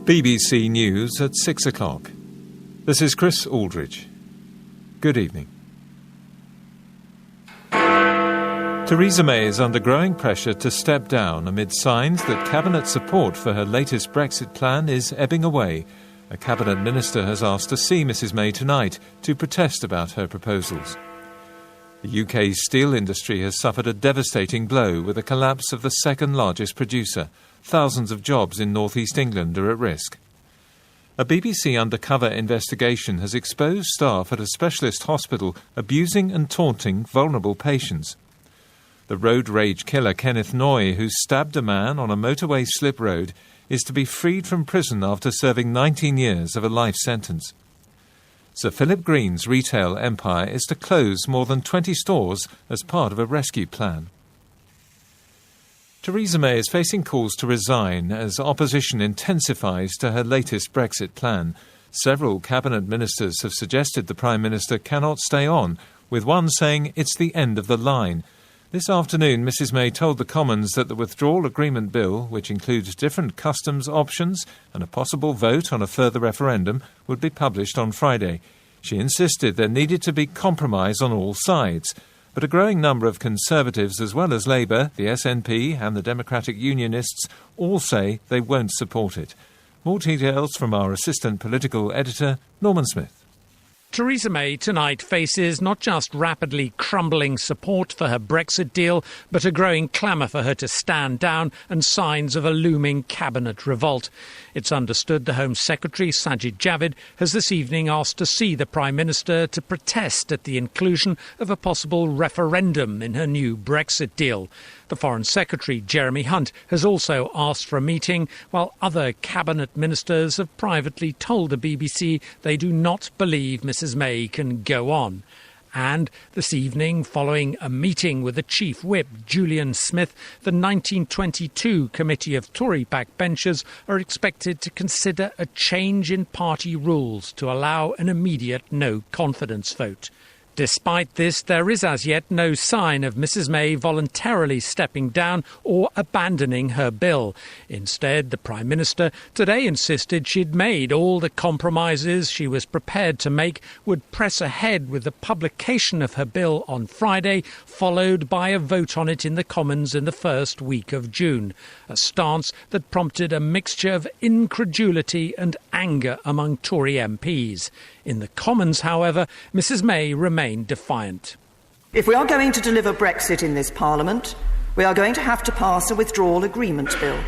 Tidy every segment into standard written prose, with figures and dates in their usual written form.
BBC News at 6 o'clock. This is Chris Aldridge. Good evening. Theresa May is under growing pressure to step down amid signs that Cabinet support for her latest Brexit plan is ebbing away. A Cabinet Minister has asked to see Mrs May tonight to protest about her proposals. The UK's steel industry has suffered a devastating blow with the collapse of the second largest producer. Thousands of jobs in North East England are at risk. A BBC undercover investigation has exposed staff at a specialist hospital abusing and taunting vulnerable patients. The road rage killer Kenneth Noy, who stabbed a man on a motorway slip road, is to be freed from prison after serving 19 years of a life sentence. Sir Philip Green's retail empire is to close more than 20 stores as part of a rescue plan. Theresa May is facing calls to resign as opposition intensifies to her latest Brexit plan. Several cabinet ministers have suggested the Prime Minister cannot stay on, with one saying it's the end of the line. This afternoon, Mrs May told the Commons that the Withdrawal Agreement Bill, which includes different customs options and a possible vote on a further referendum, would be published on Friday. She insisted there needed to be compromise on all sides. But a growing number of Conservatives, as well as Labour, the SNP and the Democratic Unionists, all say they won't support it. More details from our assistant political editor, Norman Smith. Theresa May tonight faces not just rapidly crumbling support for her Brexit deal, but a growing clamour for her to stand down and signs of a looming cabinet revolt. It's understood the Home Secretary, Sajid Javid, has this evening asked to see the Prime Minister to protest at the inclusion of a possible referendum in her new Brexit deal. The Foreign Secretary, Jeremy Hunt, has also asked for a meeting, while other cabinet ministers have privately told the BBC they do not believe Mrs May can go on. And this evening, following a meeting with the Chief Whip, Julian Smith, the 1922 Committee of Tory backbenchers are expected to consider a change in party rules to allow an immediate no-confidence vote. Despite this, there is as yet no sign of Mrs May voluntarily stepping down or abandoning her bill. Instead, the Prime Minister today insisted she'd made all the compromises she was prepared to make, would press ahead with the publication of her bill on Friday, followed by a vote on it in the Commons in the first week of June, a stance that prompted a mixture of incredulity and anger among Tory MPs. In the Commons, however, Mrs May remained defiant. If we are going to deliver Brexit in this Parliament, we are going to have to pass a withdrawal agreement bill.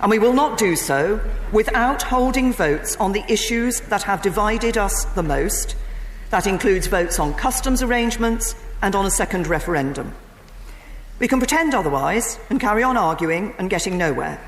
And we will not do so without holding votes on the issues that have divided us the most. That includes votes on customs arrangements and on a second referendum. We can pretend otherwise and carry on arguing and getting nowhere.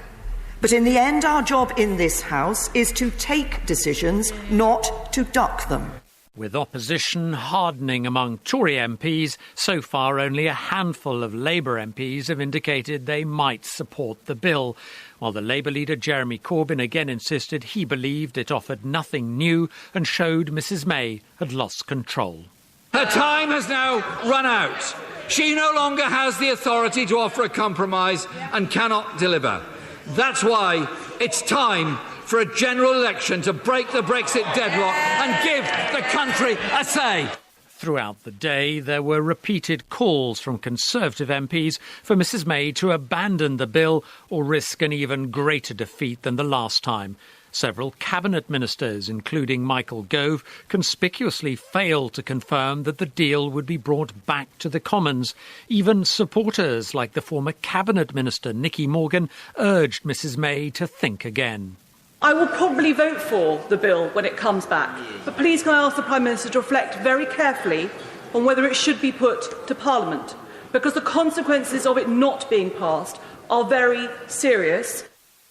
But in the end, our job in this House is to take decisions, not to duck them. With opposition hardening among Tory MPs, so far only a handful of Labour MPs have indicated they might support the bill, while the Labour leader Jeremy Corbyn again insisted he believed it offered nothing new and showed Mrs May had lost control. Her time has now run out. She no longer has the authority to offer a compromise and cannot deliver. That's why it's time for a general election to break the Brexit deadlock and give the country a say. Throughout the day, there were repeated calls from Conservative MPs for Mrs May to abandon the bill or risk an even greater defeat than the last time. Several cabinet ministers, including Michael Gove, conspicuously failed to confirm that the deal would be brought back to the Commons. Even supporters like the former cabinet minister Nicky Morgan urged Mrs May to think again. I will probably vote for the bill when it comes back, but please can I ask the Prime Minister to reflect very carefully on whether it should be put to Parliament, because the consequences of it not being passed are very serious.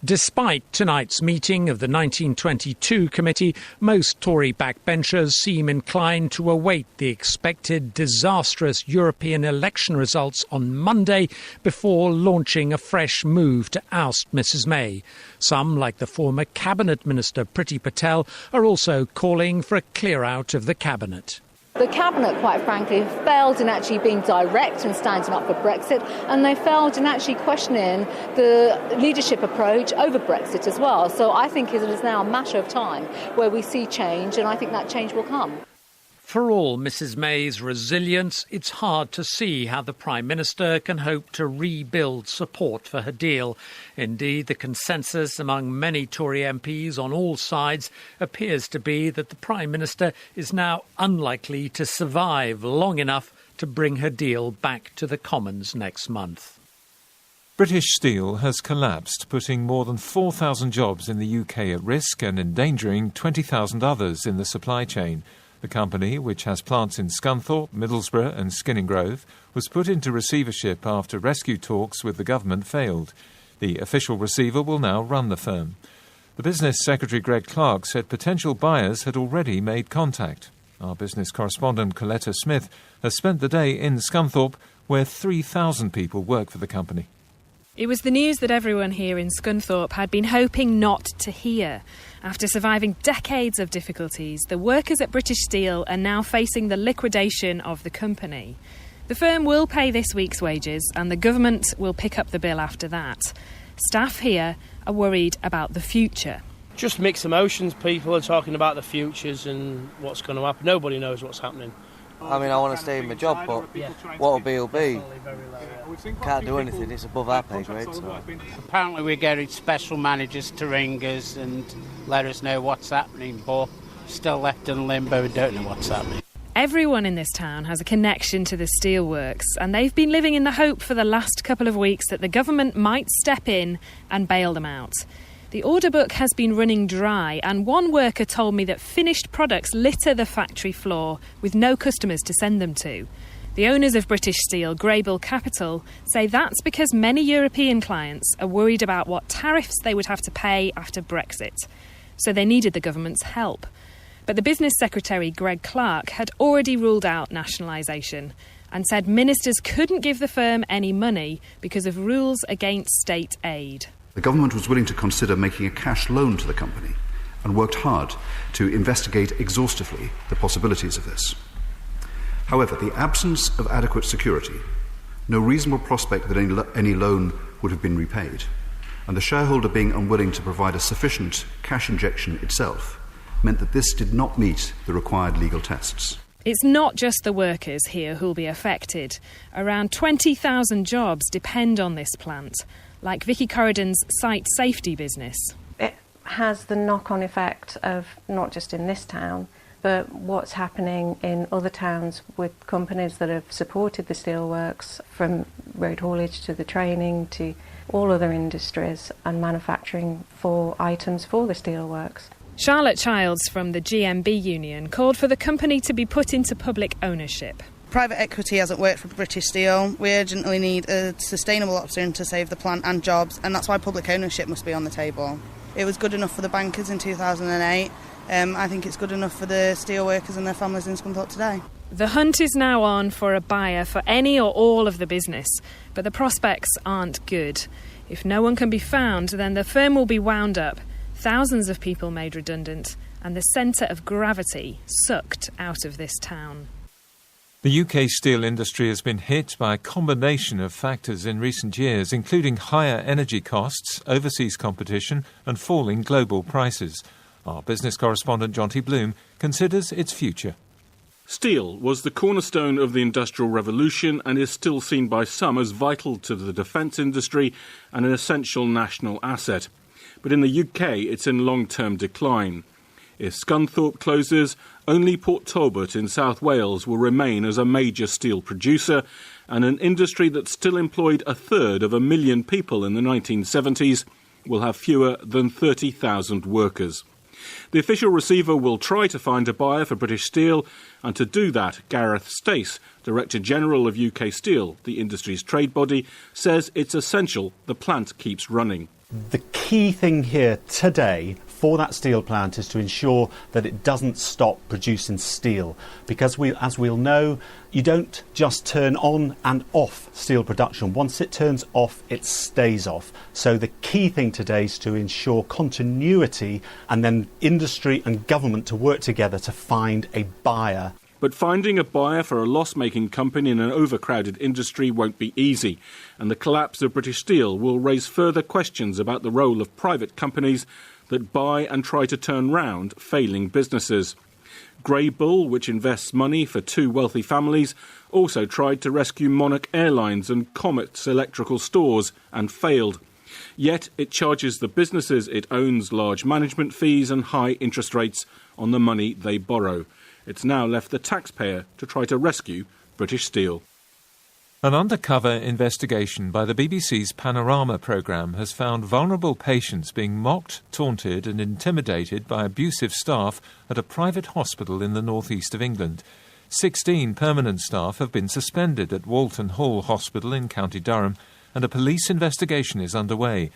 Despite tonight's meeting of the 1922 committee, most Tory backbenchers seem inclined to await the expected disastrous European election results on Monday before launching a fresh move to oust Mrs May. Some, like the former Cabinet Minister Priti Patel, are also calling for a clear-out of the Cabinet. The Cabinet, quite frankly, failed in actually being direct and standing up for Brexit, and they failed in actually questioning the leadership approach over Brexit as well. So I think it is now a matter of time where we see change, and I think that change will come. For all Mrs May's resilience, it's hard to see how the Prime Minister can hope to rebuild support for her deal. Indeed, the consensus among many Tory MPs on all sides appears to be that the Prime Minister is now unlikely to survive long enough to bring her deal back to the Commons next month. British Steel has collapsed, putting more than 4,000 jobs in the UK at risk and endangering 20,000 others in the supply chain. The company, which has plants in Scunthorpe, Middlesbrough and Skinning Grove, was put into receivership after rescue talks with the government failed. The official receiver will now run the firm. The Business Secretary Greg Clark said potential buyers had already made contact. Our business correspondent Coletta Smith has spent the day in Scunthorpe, where 3,000 people work for the company. It was the news that everyone here in Scunthorpe had been hoping not to hear. After surviving decades of difficulties, the workers at British Steel are now facing the liquidation of the company. The firm will pay this week's wages and the government will pick up the bill after that. Staff here are worried about the future. Just mixed emotions. People are talking about the futures and what's going to happen. Nobody knows what's happening. I mean, I want to stay in my job, but what'll be will be. Can't do anything, it's above our pay grade. So. Apparently we're getting special managers to ring us and let us know what's happening, but still left in limbo and don't know what's happening. Everyone in this town has a connection to the steelworks, and they've been living in the hope for the last couple of weeks that the government might step in and bail them out. The order book has been running dry, and one worker told me that finished products litter the factory floor with no customers to send them to. The owners of British Steel, Greybull Capital, say that's because many European clients are worried about what tariffs they would have to pay after Brexit. So they needed the government's help. But the Business Secretary, Greg Clark, had already ruled out nationalisation and said ministers couldn't give the firm any money because of rules against state aid. The government was willing to consider making a cash loan to the company and worked hard to investigate exhaustively the possibilities of this. However, the absence of adequate security, no reasonable prospect that any loan would have been repaid, and the shareholder being unwilling to provide a sufficient cash injection itself, meant that this did not meet the required legal tests. It's not just the workers here who'll be affected. Around 20,000 jobs depend on this plant, like Vicky Corridon's site safety business. It has the knock-on effect of not just in this town, but what's happening in other towns with companies that have supported the steelworks, from road haulage to the training to all other industries and manufacturing for items for the steelworks. Charlotte Childs from the GMB union called for the company to be put into public ownership. Private equity hasn't worked for British Steel. We urgently need a sustainable option to save the plant and jobs, and that's why public ownership must be on the table. It was good enough for the bankers in 2008. I think it's good enough for the steel workers and their families in Scunthorpe today. The hunt is now on for a buyer for any or all of the business, but the prospects aren't good. If no one can be found, then the firm will be wound up, thousands of people made redundant, and the centre of gravity sucked out of this town. The UK steel industry has been hit by a combination of factors in recent years, including higher energy costs, overseas competition and falling global prices. Our business correspondent Jonty Bloom considers its future. Steel was the cornerstone of the Industrial Revolution and is still seen by some as vital to the defence industry and an essential national asset. But in the UK, it's in long-term decline. If Scunthorpe closes, only Port Talbot in South Wales will remain as a major steel producer, and an industry that still employed a third of 1 million people in the 1970s will have fewer than 30,000 workers. The official receiver will try to find a buyer for British Steel, and to do that, Gareth Stace, Director General of UK Steel, the industry's trade body, says it's essential the plant keeps running. The key thing here today for that steel plant is to ensure that it doesn't stop producing steel, because as we'll know, you don't just turn on and off steel production. Once it turns off, it stays off. So the key thing today is to ensure continuity, and then industry and government to work together to find a buyer. But finding a buyer for a loss-making company in an overcrowded industry won't be easy, and the collapse of British Steel will raise further questions about the role of private companies that buy and try to turn round failing businesses. Grey Bull, which invests money for two wealthy families, also tried to rescue Monarch Airlines and Comet's electrical stores and failed. Yet it charges the businesses it owns large management fees and high interest rates on the money they borrow. It's now left the taxpayer to try to rescue British Steel. An undercover investigation by the BBC's Panorama programme has found vulnerable patients being mocked, taunted and intimidated by abusive staff at a private hospital in the northeast of England. 16 permanent staff have been suspended at Walton Hall Hospital in County Durham, and a police investigation is underway.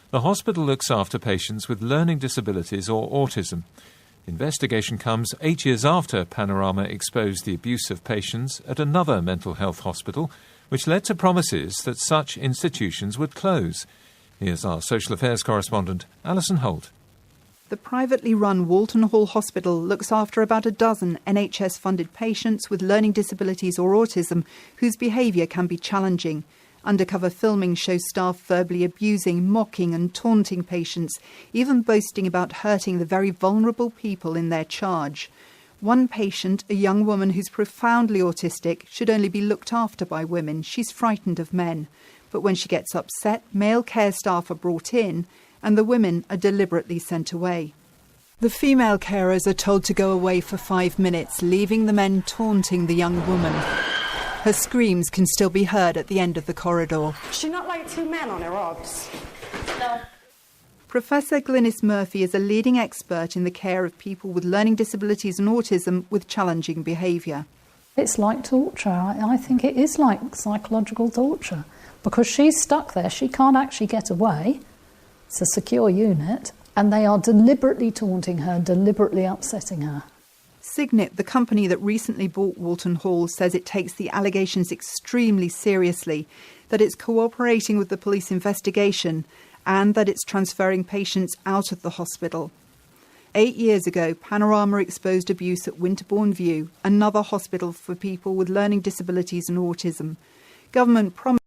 The hospital looks after patients with learning disabilities or autism. Investigation comes 8 years after Panorama exposed the abuse of patients at another mental health hospital, which led to promises that such institutions would close. Here's our social affairs correspondent, Alison Holt. The privately run Walton Hall Hospital looks after about a dozen NHS-funded patients with learning disabilities or autism whose behaviour can be challenging. Undercover filming shows staff verbally abusing, mocking and taunting patients, even boasting about hurting the very vulnerable people in their charge. One patient, a young woman who's profoundly autistic, should only be looked after by women. She's frightened of men. But when she gets upset, male care staff are brought in and the women are deliberately sent away. The female carers are told to go away for 5 minutes, leaving the men taunting the young woman. Her screams can still be heard at the end of the corridor. She's not like two men on her odds. No. Professor Glynis Murphy is a leading expert in the care of people with learning disabilities and autism with challenging behaviour. It's like torture. I think it is like psychological torture because she's stuck there. She can't actually get away. It's a secure unit and they are deliberately taunting her, deliberately upsetting her. Signet, the company that recently bought Walton Hall, says it takes the allegations extremely seriously, that it's cooperating with the police investigation and that it's transferring patients out of the hospital. 8 years ago, Panorama exposed abuse at Winterbourne View, another hospital for people with learning disabilities and autism. Government promised